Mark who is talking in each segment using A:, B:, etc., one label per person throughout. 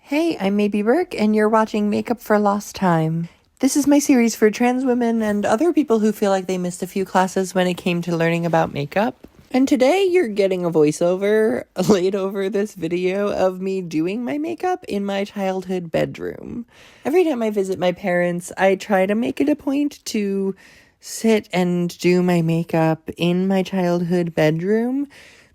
A: Hey, I'm Maybe Burke, and you're watching Makeup for Lost Time. This is my series for trans women and other people who feel like they missed a few classes when it came to learning about makeup. And today you're getting a voiceover laid over this video of me doing my makeup in my childhood bedroom. Every time I visit my parents, I try to make it a point to sit and do my makeup in my childhood bedroom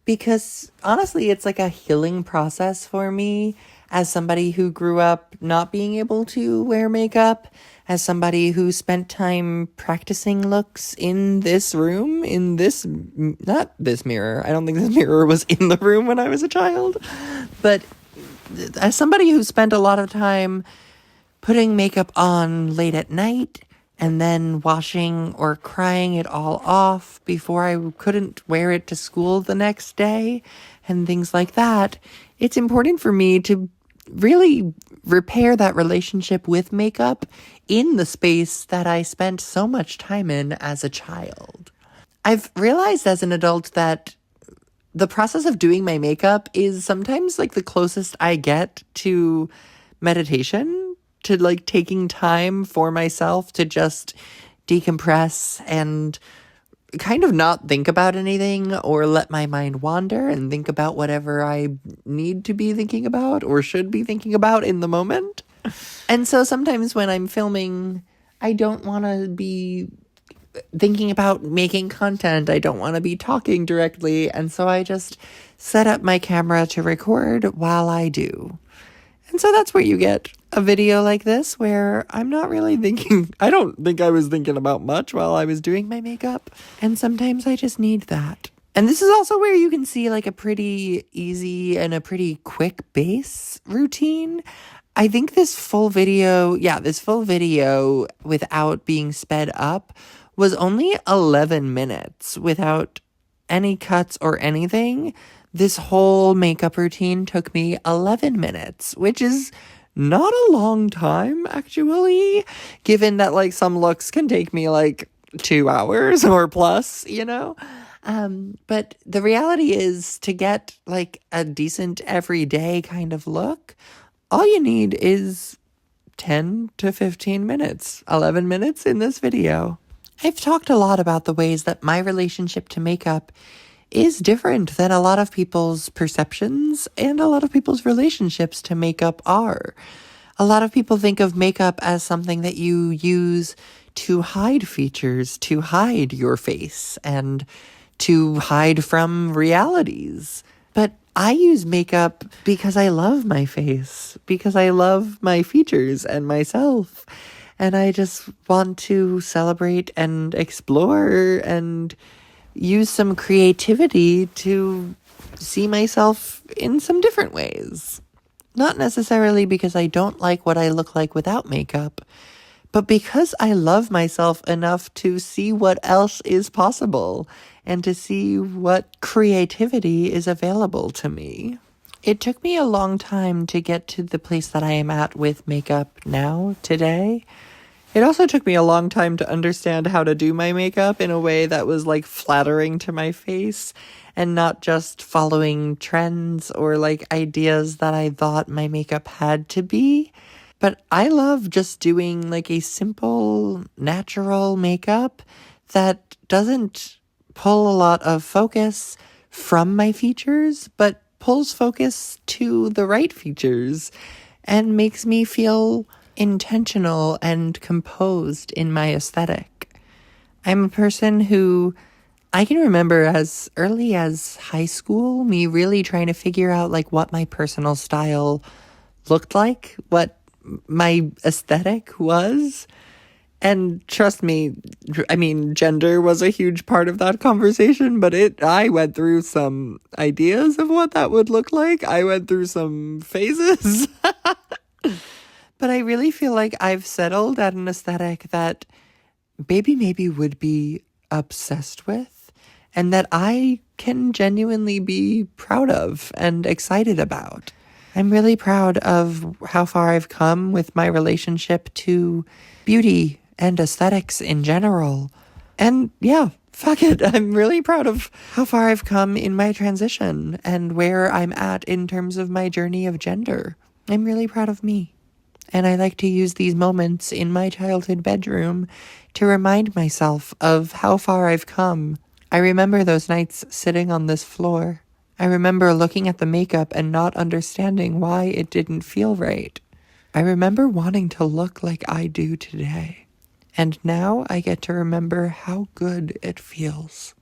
A: because honestly, it's like a healing process for me as somebody who grew up not being able to wear makeup, as somebody who spent time practicing looks in this room, not this mirror. I don't think this mirror was in the room when I was a child, but as somebody who spent a lot of time putting makeup on late at night and then washing or crying it all off before I couldn't wear it to school the next day and things like that, it's important for me to really repair that relationship with makeup in the space that I spent so much time in as a child. I've realized as an adult that the process of doing my makeup is sometimes like the closest I get to meditation, to like taking time for myself to just decompress and kind of not think about anything or let my mind wander and think about whatever I need to be thinking about or should be thinking about in the moment. And so sometimes when I'm filming, I don't want to be thinking about making content. I don't want to be talking directly. And so I just set up my camera to record while I do. And so that's where you get a video like this where I'm not really thinking, I don't think I was thinking about much while I was doing my makeup. And sometimes I just need that. And this is also where you can see like a pretty easy and a pretty quick base routine. I think this full video without being sped up was only 11 minutes without any cuts or anything. This whole makeup routine took me 11 minutes, which is not a long time, actually, given that, like, some looks can take me, like, 2 hours or plus, you know? But the reality is to get, like, a decent everyday kind of look, all you need is 10 to 15 minutes, 11 minutes in this video. I've talked a lot about the ways that my relationship to makeup is different than a lot of people's perceptions and a lot of people's relationships to makeup are. A lot of people think of makeup as something that you use to hide features, to hide your face, and to hide from realities. But I use makeup because I love my face, because I love my features and myself. And I just want to celebrate and explore and use some creativity to see myself in some different ways. Not necessarily because I don't like what I look like without makeup, but because I love myself enough to see what else is possible and to see what creativity is available to me. It took me a long time to get to the place that I am at with makeup now, today. It also took me a long time to understand how to do my makeup in a way that was like flattering to my face and not just following trends or like ideas that I thought my makeup had to be. But I love just doing like a simple, natural makeup that doesn't pull a lot of focus from my features, but pulls focus to the right features and makes me feel intentional and composed in my aesthetic. I'm a person who I can remember as early as high school, me really trying to figure out like what my personal style looked like, what my aesthetic was. And trust me, I mean, gender was a huge part of that conversation, but I went through some ideas of what that would look like. I went through some phases. But I really feel like I've settled at an aesthetic that Baby Maybe would be obsessed with and that I can genuinely be proud of and excited about. I'm really proud of how far I've come with my relationship to beauty and aesthetics in general. And yeah, fuck it. I'm really proud of how far I've come in my transition and where I'm at in terms of my journey of gender. I'm really proud of me. And I like to use these moments in my childhood bedroom to remind myself of how far I've come. I remember those nights sitting on this floor. I remember looking at the makeup and not understanding why it didn't feel right. I remember wanting to look like I do today. And now I get to remember how good it feels.